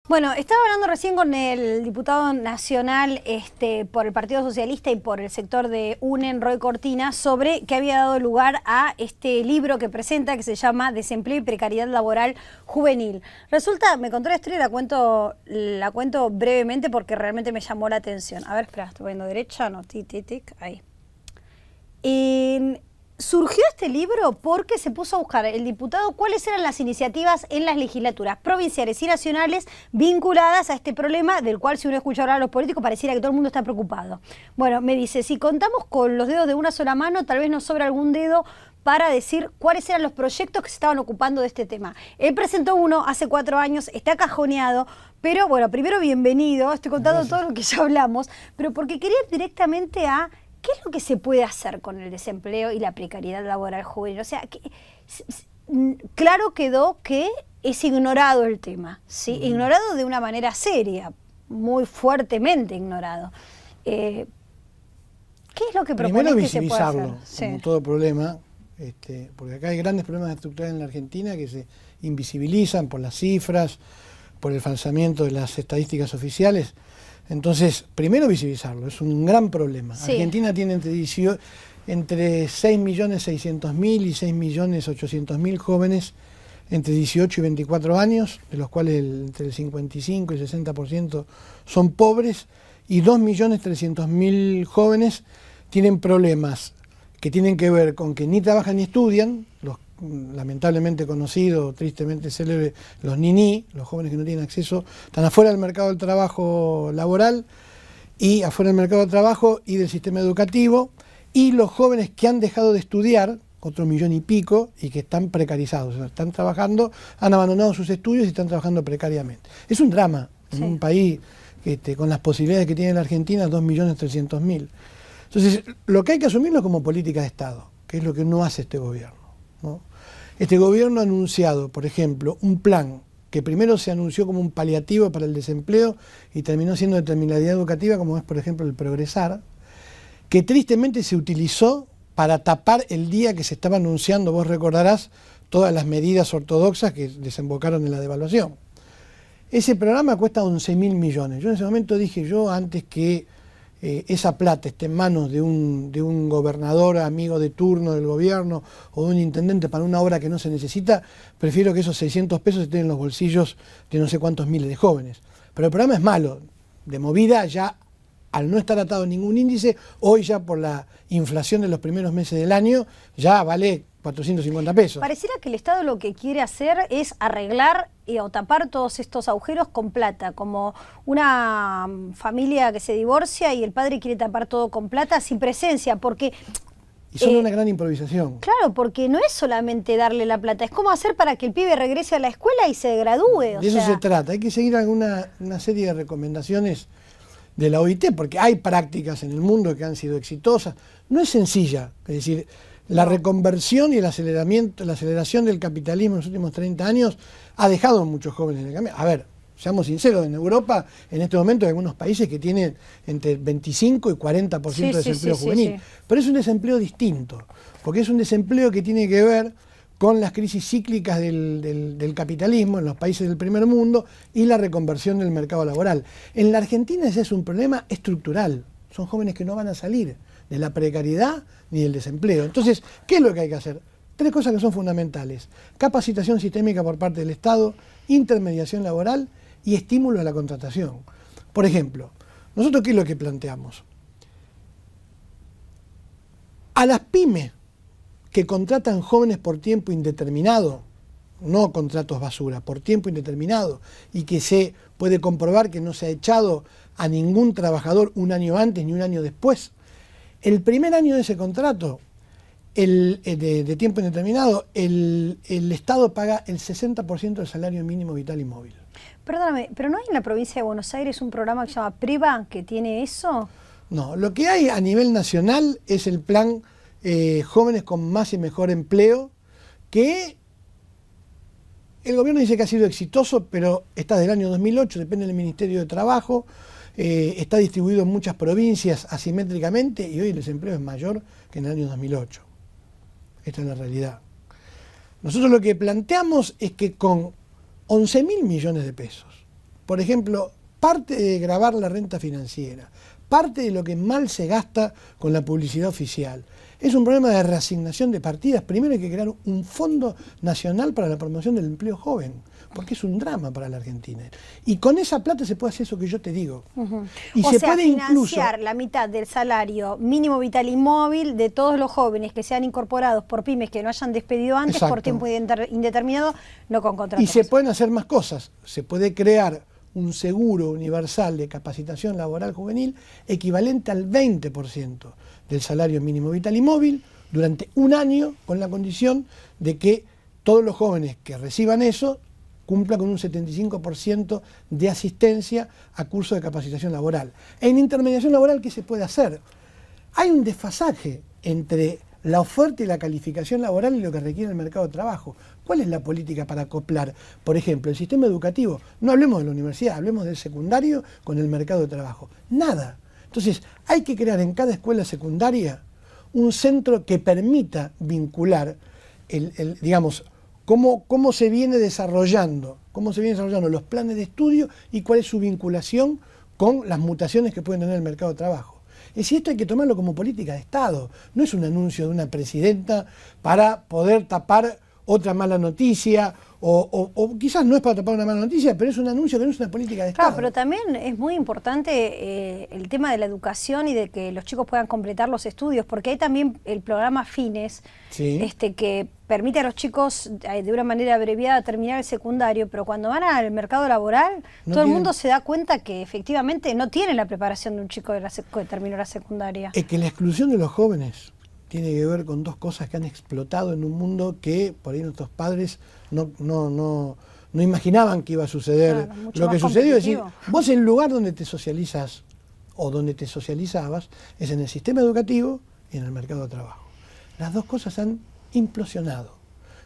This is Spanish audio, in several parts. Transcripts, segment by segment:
Bueno, estaba hablando recién con el diputado nacional por el Partido Socialista y por el sector de UNEN, Roy Cortina, sobre qué había dado lugar a este libro que presenta, que se llama Desempleo y Precariedad Laboral Juvenil. Resulta, me contó la historia y la cuento brevemente porque realmente me llamó la atención. A ver, espera, estoy viendo derecha, no, ahí. Surgió este libro porque se puso a buscar el diputado cuáles eran las iniciativas en las legislaturas provinciales y nacionales vinculadas a este problema, del cual si uno escucha hablar a los políticos pareciera que todo el mundo está preocupado. Bueno, me dice, si contamos con los dedos de una sola mano, tal vez nos sobra algún dedo para decir cuáles eran los proyectos que se estaban ocupando de este tema. Él presentó uno hace 4 años, está cajoneado, pero bueno, primero bienvenido, estoy contando todo lo que ya hablamos, pero porque quería ir directamente a ¿qué es lo que se puede hacer con el desempleo y la precariedad laboral juvenil? O sea, claro quedó que es ignorado el tema, ¿sí? Ignorado de una manera seria, muy fuertemente ignorado. ¿Qué es lo que propones que se puede hacer? Como sí. Todo problema, porque acá hay grandes problemas estructurales en la Argentina que se invisibilizan por las cifras, por el falsamiento de las estadísticas oficiales. Entonces, primero visibilizarlo, es un gran problema. Sí. Argentina tiene entre 6.600.000 y 6.800.000 jóvenes entre 18 y 24 años, de los cuales entre el 55 y 60% son pobres, y 2.300.000 jóvenes tienen problemas que tienen que ver con que ni trabajan ni estudian, los lamentablemente conocidos, tristemente célebres, los niní, los jóvenes que no tienen acceso, están afuera del mercado del trabajo laboral y afuera del mercado del trabajo y del sistema educativo, y los jóvenes que han dejado de estudiar, otro 1,5 millones, y que están precarizados, o sea, están trabajando, han abandonado sus estudios y están trabajando precariamente. Es un drama en un país con las posibilidades que tiene la Argentina, 2.300.000. Entonces, lo que hay que asumirlo como política de Estado, que es lo que no hace este gobierno, ¿no? Este gobierno ha anunciado, por ejemplo, un plan que primero se anunció como un paliativo para el desempleo y terminó siendo de terminalidad educativa, como es, por ejemplo, el Progresar, que tristemente se utilizó para tapar el día que se estaba anunciando, vos recordarás, todas las medidas ortodoxas que desembocaron en la devaluación. Ese programa cuesta 11.000 millones. Yo en ese momento dije, antes que esa plata esté en manos de un gobernador amigo de turno del gobierno o de un intendente para una obra que no se necesita, prefiero que esos 600 pesos estén en los bolsillos de no sé cuántos miles de jóvenes. Pero el programa es malo, de movida ya, al no estar atado a ningún índice, hoy ya por la inflación de los primeros meses del año, ya vale 450 pesos. Pareciera que el Estado lo que quiere hacer es arreglar o tapar todos estos agujeros con plata, como una familia que se divorcia y el padre quiere tapar todo con plata sin presencia, porque... Y son una gran improvisación. Claro, porque no es solamente darle la plata, es cómo hacer para que el pibe regrese a la escuela y se gradúe. De eso se trata, hay que seguir una serie de recomendaciones de la OIT, porque hay prácticas en el mundo que han sido exitosas. No es sencilla, es decir, la reconversión y la aceleración del capitalismo en los últimos 30 años ha dejado a muchos jóvenes en el camino. A ver, seamos sinceros, en Europa en este momento hay algunos países que tienen entre 25 y 40% de desempleo juvenil. Pero es un desempleo distinto, porque es un desempleo que tiene que ver con las crisis cíclicas del capitalismo en los países del primer mundo y la reconversión del mercado laboral. En la Argentina ese es un problema estructural. Son jóvenes que no van a salir de la precariedad ni del desempleo. Entonces, ¿qué es lo que hay que hacer? 3 cosas que son fundamentales: capacitación sistémica por parte del Estado, intermediación laboral y estímulo a la contratación. Por ejemplo, nosotros ¿qué es lo que planteamos? A las pymes que contratan jóvenes por tiempo indeterminado, no contratos basura, por tiempo indeterminado, y que se puede comprobar que no se ha echado a ningún trabajador un año antes ni un año después, el primer año de ese contrato de tiempo indeterminado, el Estado paga el 60% del salario mínimo vital y móvil. Perdóname, ¿pero no hay en la provincia de Buenos Aires un programa que se llama PRIVA que tiene eso? No, lo que hay a nivel nacional es el plan Jóvenes con Más y Mejor Empleo, que el gobierno dice que ha sido exitoso, pero está del año 2008, depende del Ministerio de Trabajo, está distribuido en muchas provincias asimétricamente y hoy el desempleo es mayor que en el año 2008. Esta es la realidad. Nosotros lo que planteamos es que con 11.000 millones de pesos por ejemplo, parte de gravar la renta financiera, parte de lo que mal se gasta con la publicidad oficial. Es un problema de reasignación de partidas. Primero hay que crear un fondo nacional para la promoción del empleo joven, porque es un drama para la Argentina. Y con esa plata se puede hacer eso que yo te digo. Y o se sea, puede financiar incluso la mitad del salario mínimo vital y móvil de todos los jóvenes que sean incorporados por pymes que no hayan despedido antes por tiempo indeterminado, no con contrato. Y se pueden hacer más cosas. Se puede crear un seguro universal de capacitación laboral juvenil equivalente al 20% del salario mínimo vital y móvil durante un año, con la condición de que todos los jóvenes que reciban eso cumplan con un 75% de asistencia a cursos de capacitación laboral. En intermediación laboral, ¿qué se puede hacer? Hay un desfasaje entre la oferta y la calificación laboral y lo que requiere el mercado de trabajo. ¿Cuál es la política para acoplar, por ejemplo, el sistema educativo? No hablemos de la universidad, hablemos del secundario con el mercado de trabajo. Nada. Entonces, hay que crear en cada escuela secundaria un centro que permita vincular, digamos, cómo se viene desarrollando los planes de estudio y cuál es su vinculación con las mutaciones que pueden tener el mercado de trabajo. Es decir, esto hay que tomarlo como política de Estado, no es un anuncio de una presidenta para poder tapar otra mala noticia, o quizás no es para tapar una mala noticia, pero es un anuncio que no es una política de Estado. Claro, pero también es muy importante el tema de la educación y de que los chicos puedan completar los estudios, porque hay también el programa Fines, sí, que permite a los chicos de una manera abreviada terminar el secundario, pero cuando van al mercado laboral, todo el mundo se da cuenta que efectivamente no tiene la preparación de un chico que terminó la secundaria. Es que la exclusión de los jóvenes tiene que ver con dos cosas que han explotado en un mundo que por ahí nuestros padres no imaginaban que iba a suceder. Claro, lo que sucedió es decir, vos el lugar donde te socializas o donde te socializabas es en el sistema educativo y en el mercado de trabajo. Las dos cosas han implosionado.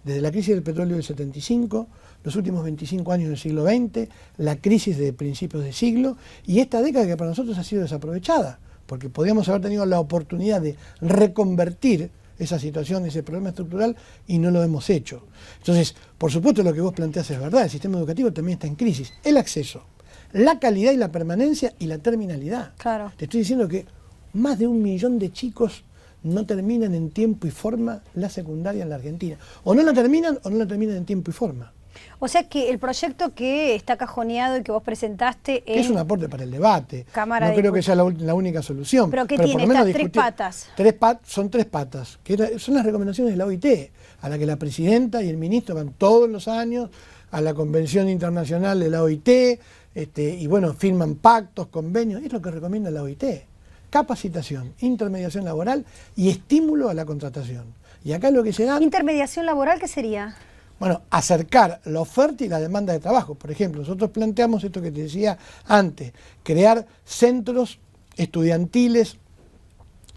Desde la crisis del petróleo del 75, los últimos 25 años del siglo XX, la crisis de principios de siglo y esta década que para nosotros ha sido desaprovechada, porque podíamos haber tenido la oportunidad de reconvertir esa situación, ese problema estructural, y no lo hemos hecho. Entonces, por supuesto lo que vos planteás es verdad, el sistema educativo también está en crisis. El acceso, la calidad y la permanencia y la terminalidad. Claro. Te estoy diciendo que más de 1 millón de chicos no terminan en tiempo y forma la secundaria en la Argentina. O no la terminan en tiempo y forma. O sea que el proyecto que está cajoneado y que vos presentaste que es un aporte para el debate. Cámara no creo que sea la única solución. ¿Pero qué tiene? Estas 3 patas. Son 3 patas, que son las recomendaciones de la OIT, a la que la presidenta y el ministro van todos los años a la Convención Internacional de la OIT, y bueno, firman pactos, convenios, es lo que recomienda la OIT. Capacitación, intermediación laboral y estímulo a la contratación. Y acá lo que se da... ¿Intermediación laboral qué sería? Bueno, acercar la oferta y la demanda de trabajo. Por ejemplo, nosotros planteamos esto que te decía antes, crear centros estudiantiles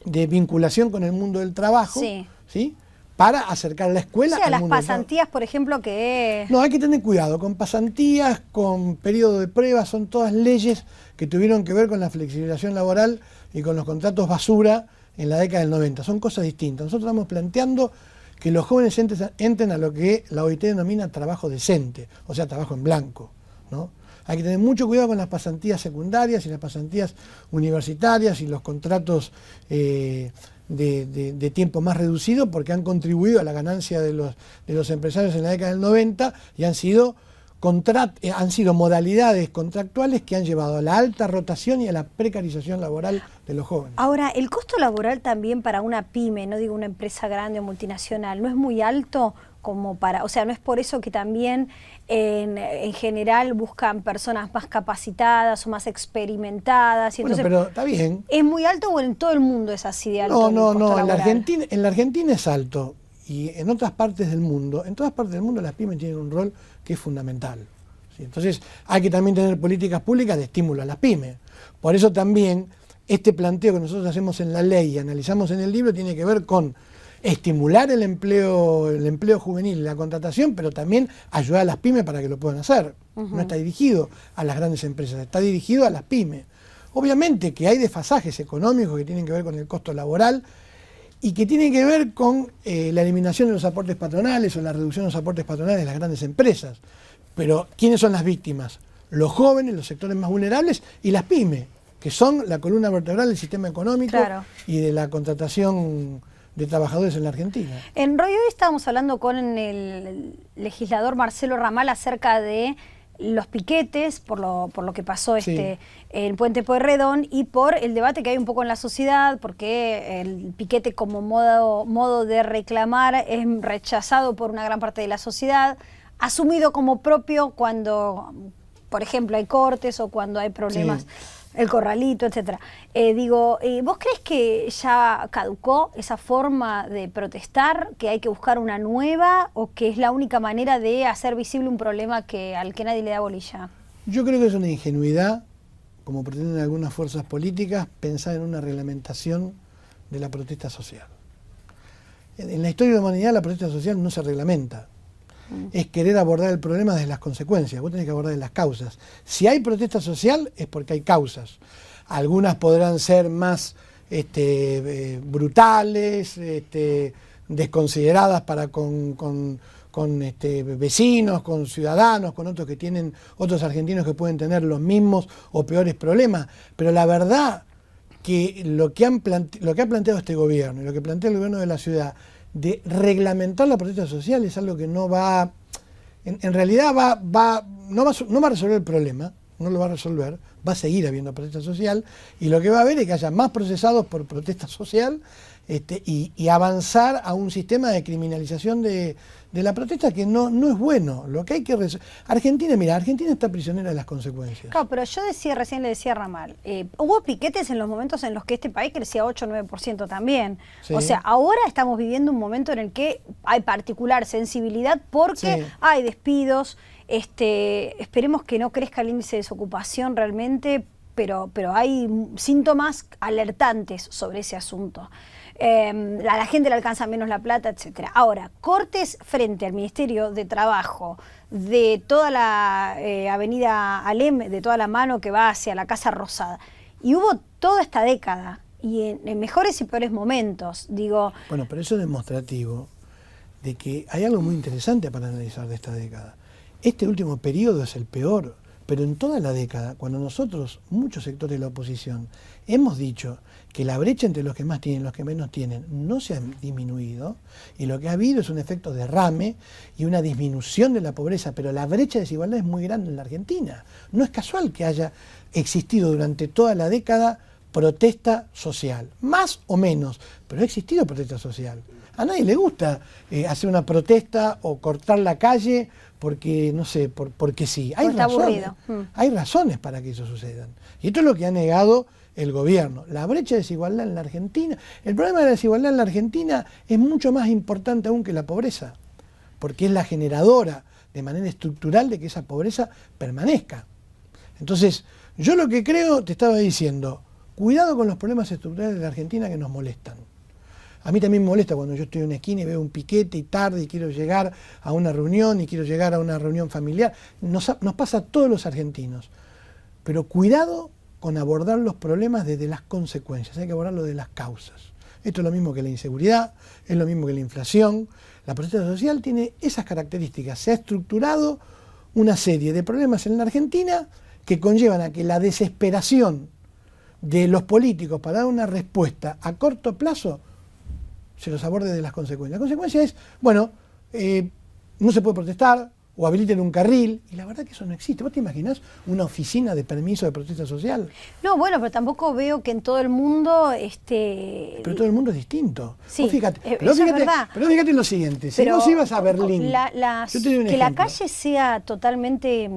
de vinculación con el mundo del trabajo, ¿sí? Para acercar la escuela al mundo del trabajo. Las pasantías, por ejemplo, que... No, hay que tener cuidado con pasantías, con periodo de prueba, son todas leyes que tuvieron que ver con la flexibilización laboral y con los contratos basura en la década del 90. Son cosas distintas. Nosotros estamos planteando que los jóvenes entren a lo que la OIT denomina trabajo decente, o sea, trabajo en blanco, ¿no? Hay que tener mucho cuidado con las pasantías secundarias y las pasantías universitarias y los contratos de tiempo más reducido, porque han contribuido a la ganancia de los empresarios en la década del 90 y han sido modalidades contractuales que han llevado a la alta rotación y a la precarización laboral de los jóvenes. Ahora, el costo laboral también para una pyme, no digo una empresa grande o multinacional, ¿no es muy alto como para, o sea, no es por eso que también en general buscan personas más capacitadas o más experimentadas? Y entonces, pero está bien. ¿Es muy alto o en todo el mundo es así de alto? No, en la Argentina es alto. Y en otras partes del mundo, las pymes tienen un rol que es fundamental, ¿sí? Entonces hay que también tener políticas públicas de estímulo a las pymes. Por eso también este planteo que nosotros hacemos en la ley y analizamos en el libro tiene que ver con estimular el empleo juvenil y la contratación, pero también ayudar a las pymes para que lo puedan hacer. No está dirigido a las grandes empresas, está dirigido a las pymes. Obviamente que hay desfasajes económicos que tienen que ver con el costo laboral, y que tiene que ver con la eliminación de los aportes patronales o la reducción de los aportes patronales de las grandes empresas. Pero, ¿quiénes son las víctimas? los jóvenes, los sectores más vulnerables y las pymes, que son la columna vertebral del sistema económico y de la contratación de trabajadores en la Argentina. En Roy hoy estábamos hablando con el legislador Marcelo Ramal acerca de los piquetes, por lo que pasó en Puente Pueyrredón y por el debate que hay un poco en la sociedad, porque el piquete como modo de reclamar es rechazado por una gran parte de la sociedad, asumido como propio cuando, por ejemplo, hay cortes o cuando hay problemas, el corralito, etcétera. ¿Vos crees que ya caducó esa forma de protestar, que hay que buscar una nueva o que es la única manera de hacer visible un problema al que nadie le da bolilla? Yo creo que es una ingenuidad, como pretenden algunas fuerzas políticas, pensar en una reglamentación de la protesta social. En la historia de la humanidad la protesta social no se reglamenta. Es querer abordar el problema desde las consecuencias, vos tenés que abordar de las causas. Si hay protesta social es porque hay causas. Algunas podrán ser más brutales, desconsideradas para con vecinos, con ciudadanos, con otros que tienen, otros argentinos que pueden tener los mismos o peores problemas. Pero la verdad que lo que ha planteado este gobierno y lo que plantea el gobierno de la ciudad de reglamentar la protesta social es algo que no va, en realidad no va a resolver el problema, no lo va a resolver, va a seguir habiendo protesta social y lo que va a haber es que haya más procesados por protesta social y avanzar a un sistema de criminalización de la protesta que no es bueno. Lo que hay que Argentina está prisionera de las consecuencias. Claro, pero yo recién le decía a Ramal, hubo piquetes en los momentos en los que este país crecía 8 o 9% también. Sí. O sea, ahora estamos viviendo un momento en el que hay particular sensibilidad porque hay despidos, esperemos que no crezca el índice de desocupación realmente, pero hay síntomas alertantes sobre ese asunto. A la gente le alcanza menos la plata, etcétera. Ahora, cortes frente al Ministerio de Trabajo de toda la avenida Alem, de toda la mano que va hacia la Casa Rosada. Y hubo toda esta década, y en mejores y peores momentos, digo... Bueno, pero eso es demostrativo de que hay algo muy interesante para analizar de esta década. Este último periodo es el peor, pero en toda la década, cuando nosotros, muchos sectores de la oposición, hemos dicho que la brecha entre los que más tienen y los que menos tienen no se ha disminuido, y lo que ha habido es un efecto derrame y una disminución de la pobreza, pero la brecha de desigualdad es muy grande en la Argentina. No es casual que haya existido durante toda la década protesta social, más o menos, pero ha existido protesta social. A nadie le gusta hacer una protesta o cortar la calle porque, no sé, porque sí. Hay razones para que eso suceda. Y esto es lo que ha negado el gobierno. La brecha de desigualdad en la Argentina, el problema de la desigualdad en la Argentina es mucho más importante aún que la pobreza, porque es la generadora de manera estructural de que esa pobreza permanezca. Entonces, yo lo que creo, te estaba diciendo, cuidado con los problemas estructurales de la Argentina que nos molestan. A mí también me molesta cuando yo estoy en una esquina y veo un piquete y tarde y quiero llegar a una reunión y quiero llegar a una reunión familiar. Nos pasa a todos los argentinos. Pero cuidado con abordar los problemas desde las consecuencias, hay que abordarlo de las causas. Esto es lo mismo que la inseguridad, es lo mismo que la inflación. La protesta social tiene esas características. Se ha estructurado una serie de problemas en la Argentina que conllevan a que la desesperación de los políticos para dar una respuesta a corto plazo se los aborde de las consecuencias. La consecuencia es, bueno, no se puede protestar, o habiliten un carril, y la verdad que eso no existe. ¿Vos te imaginás una oficina de permiso de protesta social? No, bueno, pero tampoco veo que en todo el mundo... Pero todo el mundo es distinto. Sí, fíjate, eso es verdad. Pero fíjate en lo siguiente, si vos ibas a Berlín... yo te doy un ejemplo. La calle sea totalmente...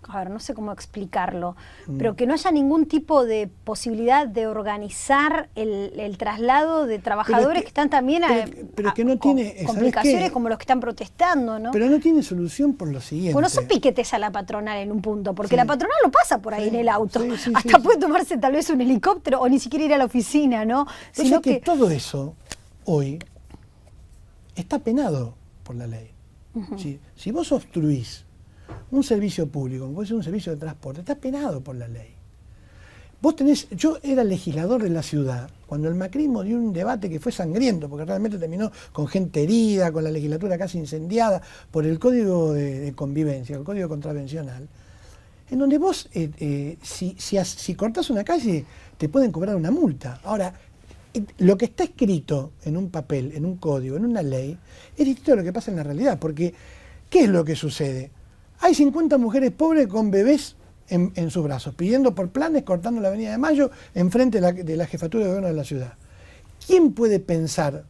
A ver, no sé cómo explicarlo, pero que no haya ningún tipo de posibilidad de organizar el traslado de trabajadores que están también pero que no tiene complicaciones como los que están protestando, ¿no? Pero no tiene solución por lo siguiente. Bueno, son piquetes a la patronal en un punto, porque la patronal no pasa por ahí en el auto, hasta puede tomarse tal vez un helicóptero o ni siquiera ir a la oficina, ¿no? Sino que todo eso hoy está penado por la ley. Si vos obstruís un servicio público, como puede ser un servicio de transporte, está penado por la ley. Yo era legislador de la ciudad cuando el macrismo dio un debate que fue sangriento, porque realmente terminó con gente herida, con la legislatura casi incendiada por el código de convivencia, el código contravencional. en donde vos, si cortás una calle, te pueden cobrar una multa. Ahora, lo que está escrito en un papel, en un código, en una ley, es distinto a lo que pasa en la realidad, porque ¿qué es lo que sucede? Hay 50 mujeres pobres con bebés en sus brazos, pidiendo por planes, cortando la Avenida de Mayo, enfrente de la jefatura de gobierno de la ciudad. ¿Quién puede pensar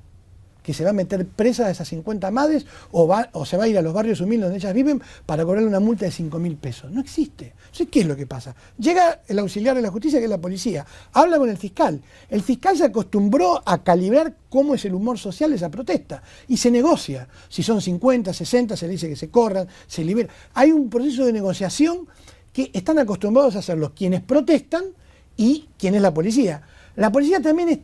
que se va a meter presa a esas 50 madres o se va a ir a los barrios humildes donde ellas viven para cobrarle una multa de 5.000 pesos? No existe. Entonces, ¿qué es lo que pasa? Llega el auxiliar de la justicia, que es la policía, habla con el fiscal. El fiscal se acostumbró a calibrar cómo es el humor social de esa protesta y se negocia. Si son 50, 60, se le dice que se corran, se libera. Hay un proceso de negociación que están acostumbrados a hacerlo quienes protestan y quién es la policía. La policía también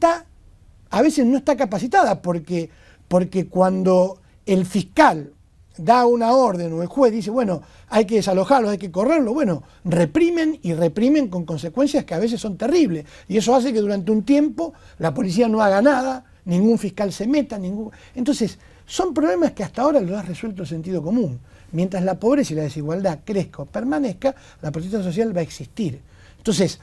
a veces no está capacitada porque cuando el fiscal da una orden o el juez dice, bueno, hay que desalojarlo, hay que correrlo, bueno, reprimen y reprimen con consecuencias que a veces son terribles. Y eso hace que durante un tiempo la policía no haga nada, ningún fiscal se meta, Entonces, son problemas que hasta ahora los ha resuelto el sentido común. Mientras la pobreza y la desigualdad crezca o permanezca, la protesta social va a existir. Entonces,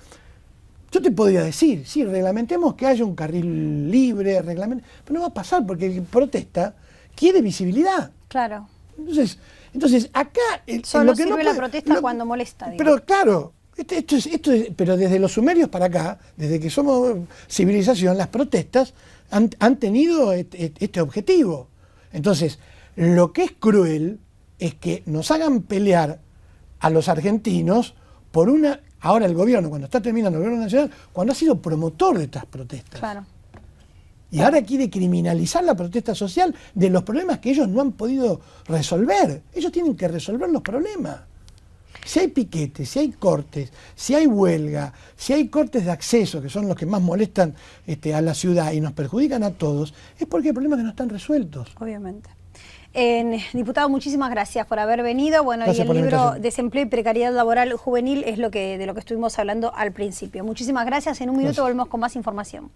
yo te podría decir, sí, reglamentemos que haya un carril libre, pero no va a pasar porque el que protesta quiere visibilidad. Claro. Entonces acá... Solo lo que sirve la protesta cuando molesta. Pero claro, pero desde los sumerios para acá, desde que somos civilización, las protestas han tenido este objetivo. Entonces, lo que es cruel es que nos hagan pelear a los argentinos por una... Ahora el gobierno, cuando está terminando el gobierno nacional, cuando ha sido promotor de estas protestas. Claro. Y ahora quiere criminalizar la protesta social de los problemas que ellos no han podido resolver. Ellos tienen que resolver los problemas. Si hay piquetes, si hay cortes, si hay huelga, si hay cortes de acceso, que son los que más molestan a la ciudad y nos perjudican a todos, es porque hay problemas que no están resueltos. Obviamente. Diputado, muchísimas gracias por haber venido. Bueno, Gracias y el libro invitación. Desempleo y Precariedad Laboral Juvenil es de lo que estuvimos hablando al principio. Muchísimas gracias. En un minuto volvemos con más información.